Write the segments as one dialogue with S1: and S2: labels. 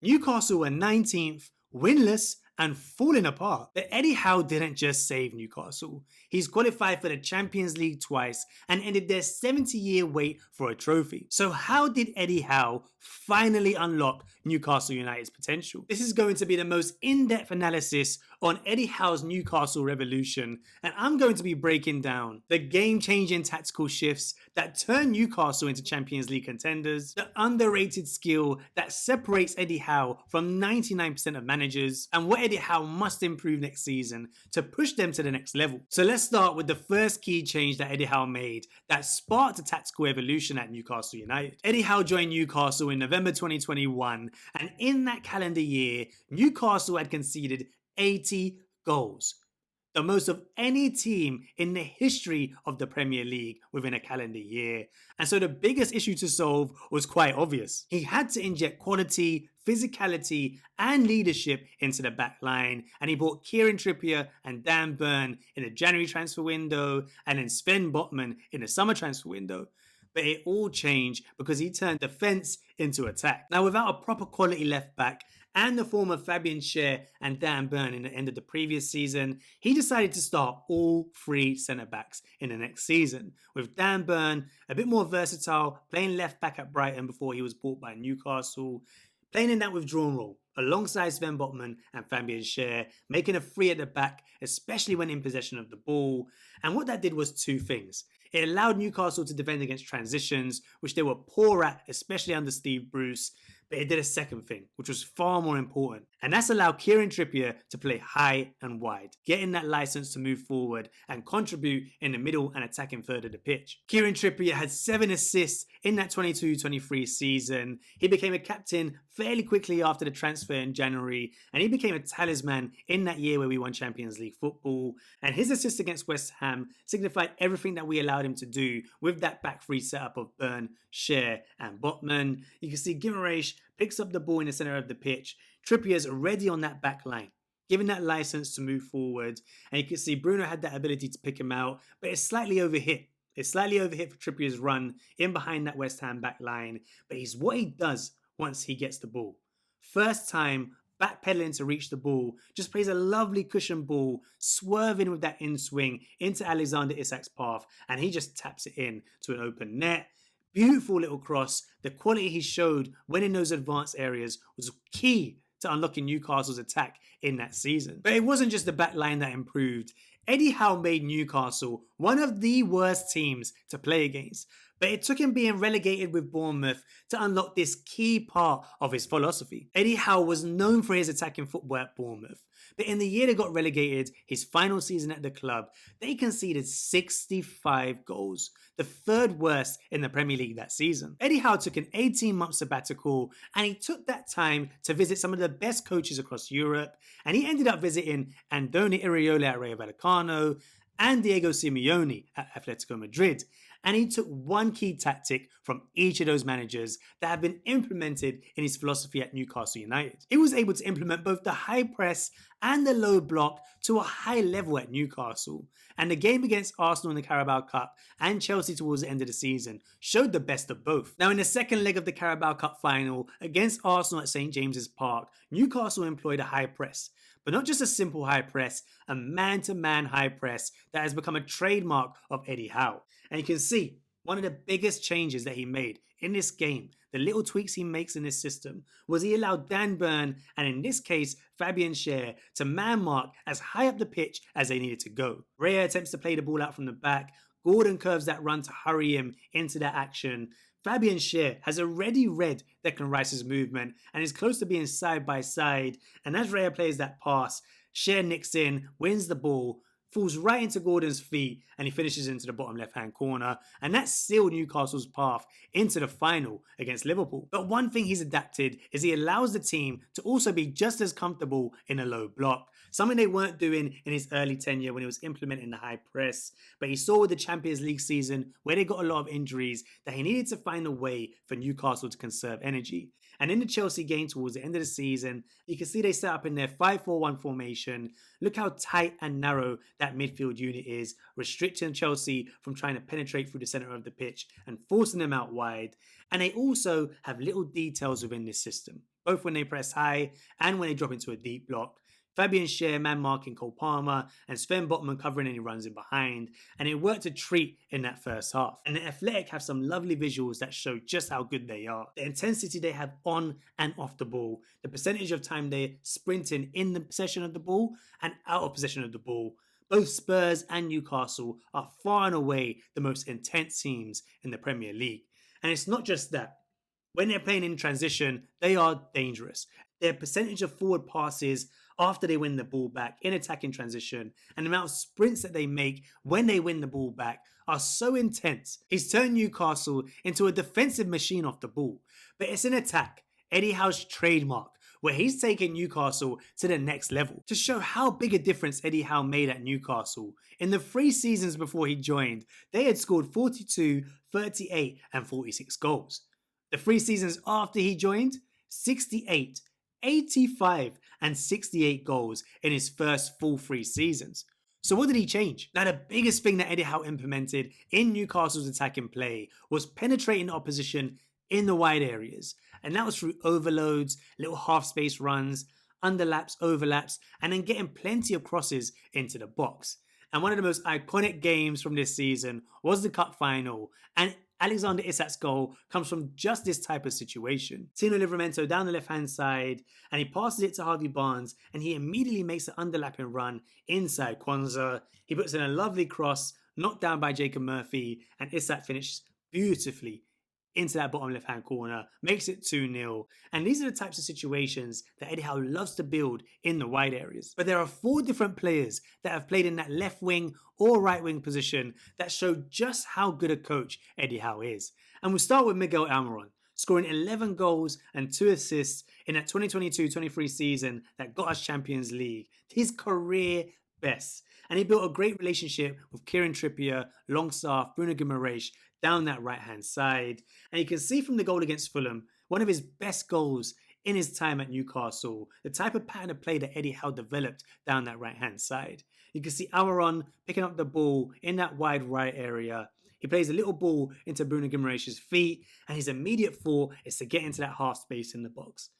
S1: Newcastle were 19th, winless, and falling apart. But Eddie Howe didn't just save Newcastle. He's qualified for the Champions League twice and ended their 70-year wait for a trophy. So how did Eddie Howe finally unlock Newcastle United's potential? This is going to be the most in-depth analysis on Eddie Howe's Newcastle revolution, and I'm going to be breaking down the game-changing tactical shifts that turn Newcastle into Champions League contenders, the underrated skill that separates Eddie Howe from 99% of managers, and what Eddie Howe must improve next season to push them to the next level. So let's start with the first key change that Eddie Howe made that sparked a tactical evolution at Newcastle United. Eddie Howe joined Newcastle in November 2021, and in that calendar year, Newcastle had conceded 80 goals, the most of any team in the history of the Premier League within a calendar year. And so the biggest issue to solve was quite obvious. He had to inject quality, physicality, and leadership into the back line, and he brought Kieran Trippier and Dan Burn in the January transfer window, and then Sven Botman in the summer transfer window. But it all changed because he turned defence into attack. Now, without a proper quality left back and the form of Fabian Schär and Dan Burn in the end of the previous season, he decided to start all three centre-backs in the next season, with Dan Burn a bit more versatile, playing left back at Brighton before he was bought by Newcastle, playing in that withdrawn role alongside Sven Botman and Fabian Schär, making a three at the back, especially when in possession of the ball. And what that did was two things. It allowed Newcastle to defend against transitions, which they were poor at, especially under Steve Bruce. But it did a second thing, which was far more important. And that's allowed Kieran Trippier to play high and wide, getting that license to move forward and contribute in the middle and attacking third of the pitch. Kieran Trippier had 7 assists in that 22-23 season. He became a captain fairly quickly after the transfer in January, and he became a talisman in that year where we won Champions League football. And his assist against West Ham signified everything that we allowed him to do with that back three setup of Burn, Schär, and Botman. You can see Guimaraes picks up the ball in the centre of the pitch. Trippier's already on that back line, given that license to move forward. And you can see Bruno had that ability to pick him out, but it's slightly overhit. It's slightly overhit for Trippier's run in behind that West Ham back line. But he's what he does once he gets the ball. First time, backpedaling to reach the ball, just plays a lovely cushion ball, swerving with that in swing into Alexander Isak's path, and he just taps it in to an open net. Beautiful little cross. The quality he showed when in those advanced areas was key to unlocking Newcastle's attack in that season. But it wasn't just the back line that improved. Eddie Howe made Newcastle one of the worst teams to play against. But it took him being relegated with Bournemouth to unlock this key part of his philosophy. Eddie Howe was known for his attacking football at Bournemouth, but in the year they got relegated, his final season at the club, they conceded 65 goals, the third worst in the Premier League that season. Eddie Howe took an 18-month sabbatical, and he took that time to visit some of the best coaches across Europe, and he ended up visiting Andoni Iraola at Rayo Vallecano and Diego Simeone at Atletico Madrid. And he took one key tactic from each of those managers that have been implemented in his philosophy at Newcastle United. He was able to implement both the high press and the low block to a high level at Newcastle. And the game against Arsenal in the Carabao Cup and Chelsea towards the end of the season showed the best of both. Now, in the second leg of the Carabao Cup final against Arsenal at St James's Park, Newcastle employed a high press. But not just a simple high press, a man-to-man high press that has become a trademark of Eddie Howe. And you can see one of the biggest changes that he made in this game, the little tweaks he makes in this system, was he allowed Dan Burn, and in this case, Fabian Schär, to man mark as high up the pitch as they needed to go. Raya attempts to play the ball out from the back. Gordon curves that run to hurry him into that action. Fabian Schär has already read Declan Rice's movement and is close to being side by side. And as Raya plays that pass, Schär nicks in, wins the ball, falls right into Gordon's feet, and he finishes into the bottom left-hand corner. And that sealed Newcastle's path into the final against Liverpool. But one thing he's adapted is he allows the team to also be just as comfortable in a low block. Something they weren't doing in his early tenure when he was implementing the high press. But he saw with the Champions League season, where they got a lot of injuries, that he needed to find a way for Newcastle to conserve energy. And in the Chelsea game towards the end of the season, you can see they set up in their 5-4-1 formation. Look how tight and narrow that midfield unit is, restricting Chelsea from trying to penetrate through the centre of the pitch and forcing them out wide. And they also have little details within this system. both when they press high and when they drop into a deep block. Fabian Schär man marking Cole Palmer and Sven Botman covering any runs in behind, and it worked a treat in that first half. And the Athletic have some lovely visuals that show just how good they are. The intensity they have on and off the ball, the percentage of time they're sprinting in the possession of the ball and out of possession of the ball. Both Spurs and Newcastle are far and away the most intense teams in the Premier League. And it's not just that. When they're playing in transition, they are dangerous. Their percentage of forward passes after they win the ball back in attacking transition and the amount of sprints that they make when they win the ball back are so intense. He's turned Newcastle into a defensive machine off the ball. But it's an attack, Eddie Howe's trademark, where he's taken Newcastle to the next level. To show how big a difference Eddie Howe made at Newcastle, in the 3 seasons before he joined, they had scored 42, 38 and 46 goals. The 3 seasons after he joined, 68, 85 and 68 goals in his first full 3 seasons. So what did he change? Now the biggest thing that Eddie Howe implemented in Newcastle's attacking play was penetrating the opposition in the wide areas. And that was through overloads, little half space runs, underlaps, overlaps, and then getting plenty of crosses into the box. And one of the most iconic games from this season was the cup final, and Alexander Isak's goal comes from just this type of situation. Tino Livramento down the left-hand side, and he passes it to Harvey Barnes, and he immediately makes an underlapping run inside Kwanzaa. He puts in a lovely cross, knocked down by Jacob Murphy, and Isak finishes beautifully into that bottom left-hand corner, makes it 2-0. And these are the types of situations that Eddie Howe loves to build in the wide areas. But there are 4 different players that have played in that left wing or right wing position that show just how good a coach Eddie Howe is. And we'll start with Miguel Almiron, scoring 11 goals and 2 assists in that 2022-23 season that got us Champions League. His career best. And he built a great relationship with Kieran Trippier, Longstaff, Bruno Guimaraes down that right-hand side. And you can see from the goal against Fulham, one of his best goals in his time at Newcastle, the type of pattern of play that Eddie Howe developed down that right-hand side. You can see Almiron picking up the ball in that wide right area. He plays a little ball into Bruno Guimaraes' feet, and his immediate thought is to get into that half space in the box.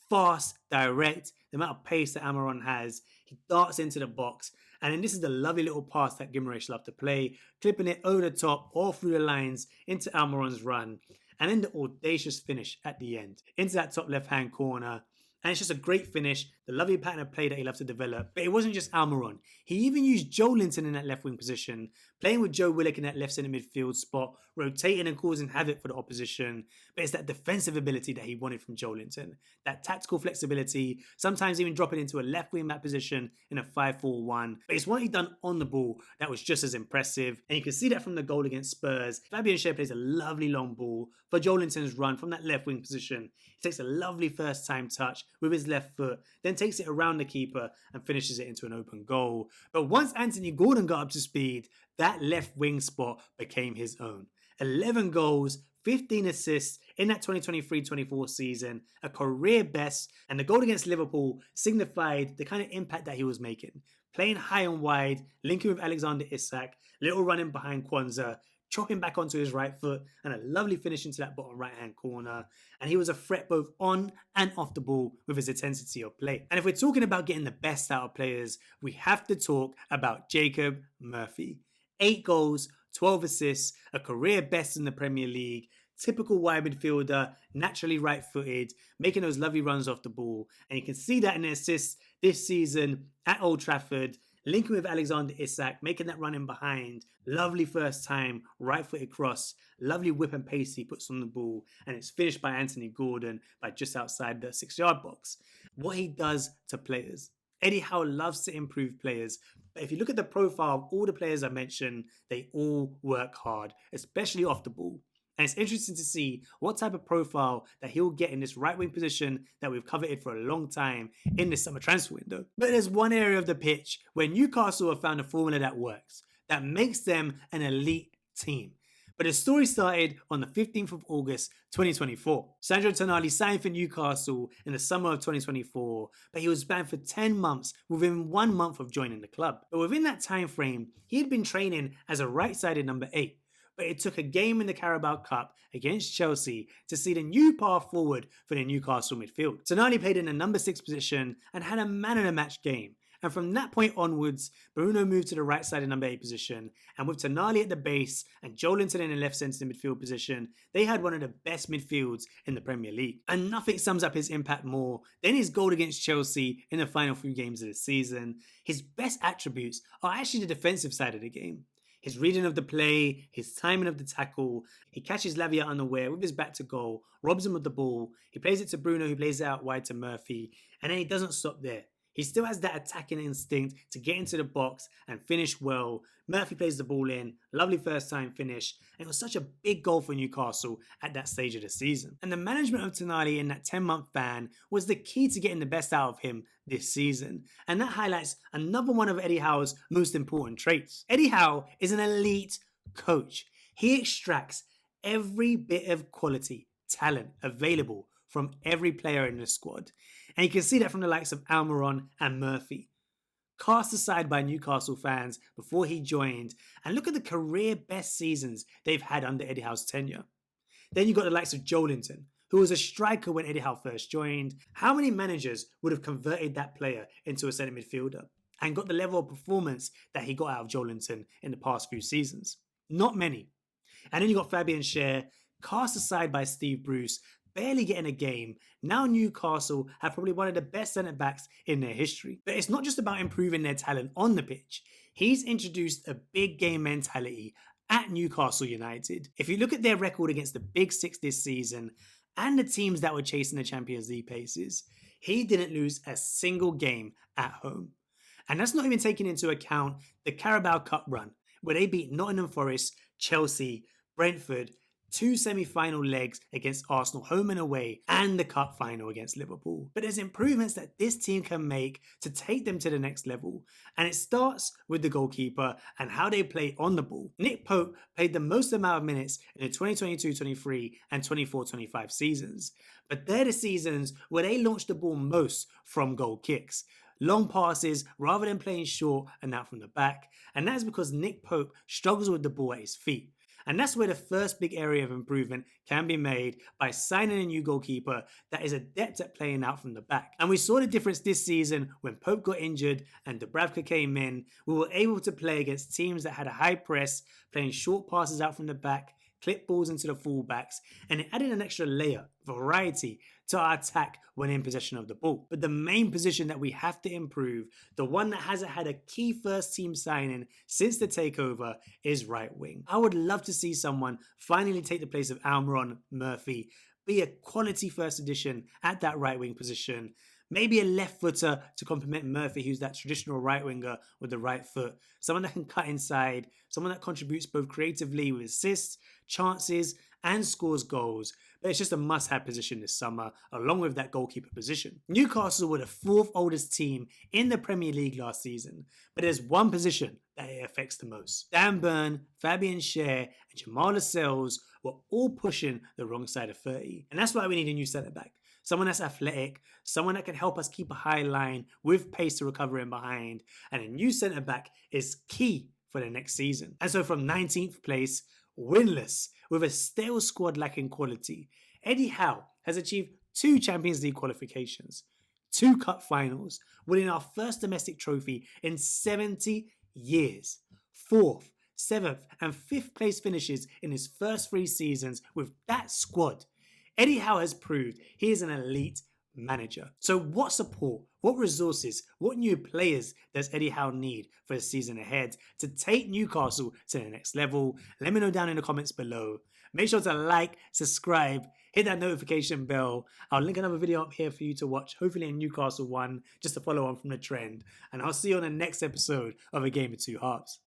S1: Fast, direct, the amount of pace that Almiron has, he darts into the box, and then this is the lovely little pass that Guimaraes loved to play, clipping it over the top or through the lines into Almiron's run, and then the audacious finish at the end, into that top left-hand corner. And it's just a great finish, the lovely pattern of play that he loved to develop. But it wasn't just Almiron. He even used Joe Linton in that left wing position, playing with Joe Willock in that left centre midfield spot, rotating and causing havoc for the opposition. But it's that defensive ability that he wanted from Joe Linton, that tactical flexibility, sometimes even dropping into a left wing back position in a 5-4-1. But it's what he done on the ball that was just as impressive. And you can see that from the goal against Spurs. Fabian Schär plays a lovely long ball for Joe Linton's run from that left wing position. He takes a lovely first time touch with his left foot, then takes it around the keeper and finishes it into an open goal. But once Anthony Gordon got up to speed, that left wing spot became his own. 11 goals, 15 assists in that 2023-24 season, a career best, and the goal against Liverpool signified the kind of impact that he was making. Playing high and wide, linking with Alexander Isak, little running behind Kwanzaa, chopping back onto his right foot, and a lovely finish into that bottom right-hand corner. And he was a threat both on and off the ball with his intensity of play. And if we're talking about getting the best out of players, we have to talk about Jacob Murphy. 8 goals, 12 assists, a career best in the Premier League, typical wide midfielder, naturally right-footed, making those lovely runs off the ball. And you can see that in the assists this season at Old Trafford, linking with Alexander Isak, making that run in behind. Lovely first time, right-footed cross, lovely whip and pace he puts on the ball, and it's finished by Anthony Gordon by just outside the 6-yard box. What he does to players. Eddie Howe loves to improve players, but if you look at the profile of all the players I mentioned, they all work hard, especially off the ball. And it's interesting to see what type of profile that he'll get in this right wing position that we've coveted for a long time in this summer transfer window. But there's one area of the pitch where Newcastle have found a formula that works, that makes them an elite team. But the story started on the 15th of August, 2024. Sandro Tonali signed for Newcastle in the summer of 2024, but he was banned for 10 months within 1 month of joining the club. But within that time frame, he had been training as a right-sided number 8. but it took a game in the Carabao Cup against Chelsea to see the new path forward for the Newcastle midfield. Tonali played in the number 6 position and had a man-of-the-match game. And from that point onwards, Bruno moved to the right side of number 8 position, and with Tonali at the base and Joelinton in the left centre midfield position, they had one of the best midfields in the Premier League. And nothing sums up his impact more than his goal against Chelsea in the final few games of the season. His best attributes are actually the defensive side of the game. His reading of the play, his timing of the tackle, he catches Lavia unaware with his back to goal, robs him of the ball, he plays it to Bruno who plays it out wide to Murphy, and then he doesn't stop there. He still has that attacking instinct to get into the box and finish well. Murphy plays the ball in, lovely first time finish, and it was such a big goal for Newcastle at that stage of the season. And the management of Tonali in that 10-month ban was the key to getting the best out of him this season. And that highlights another one of Eddie Howe's most important traits. Eddie Howe is an elite coach. He extracts every bit of quality, talent available from every player in the squad. And you can see that from the likes of Almiron and Murphy. Cast aside by Newcastle fans before he joined, and look at the career best seasons they've had under Eddie Howe's tenure. Then you got the likes of Joelinton, who was a striker when Eddie Howe first joined. How many managers would have converted that player into a centre midfielder and got the level of performance that he got out of Joelinton in the past few seasons? Not many. And then you got Fabian Schär, cast aside by Steve Bruce, barely getting a game. Now Newcastle have probably one of the best centre-backs in their history. But it's not just about improving their talent on the pitch. He's introduced a big game mentality at Newcastle United. If you look at their record against the Big Six this season and the teams that were chasing the Champions League places, he didn't lose a single game at home. And that's not even taking into account the Carabao Cup run, where they beat Nottingham Forest, Chelsea, Brentford, 2 semi-final legs against Arsenal home and away, and the cup final against Liverpool. But there's improvements that this team can make to take them to the next level, and it starts with the goalkeeper and how they play on the ball. Nick Pope played the most amount of minutes in the 2022-23 and 24-25 seasons, but they're the seasons where they launched the ball most from goal kicks. Long passes rather than playing short and out from the back, and that's because Nick Pope struggles with the ball at his feet. And that's where the first big area of improvement can be made, by signing a new goalkeeper that is adept at playing out from the back. And we saw the difference this season when Pope got injured and Dubravka came in. We were able to play against teams that had a high press, playing short passes out from the back, clip balls into the fullbacks, and it added an extra layer, variety, to our attack when in possession of the ball. But the main position that we have to improve, the one that hasn't had a key first team signing since the takeover, is right wing. I would love to see someone finally take the place of Almiron, Murphy, be a quality first addition at that right wing position. Maybe a left footer to complement Murphy, who's that traditional right winger with the right foot. Someone that can cut inside, someone that contributes both creatively with assists, chances, and scores goals. But it's just a must-have position this summer, along with that goalkeeper position. Newcastle were the 4th oldest team in the Premier League last season, but there's one position that it affects the most. Dan Burn, Fabian Schär, and Jamal Lascelles were all pushing the wrong side of 30. And that's why we need a new centre-back. Someone that's athletic, someone that can help us keep a high line with pace to recover in behind, and a new centre-back is key for the next season. And so from 19th place, winless, with a stale squad lacking quality, Eddie Howe has achieved 2 Champions League qualifications, 2 cup finals, winning our first domestic trophy in 70 years, 4th, 7th and 5th place finishes in his first 3 seasons with that squad. Eddie Howe has proved he is an elite manager. So what support, what resources, what new players does Eddie Howe need for the season ahead to take Newcastle to the next level? Let me know down in the comments below. Make sure to like, subscribe, hit that notification bell. I'll link another video up here for you to watch, hopefully a Newcastle one, just to follow on from the trend. And I'll see you on the next episode of A Game of Two Halves.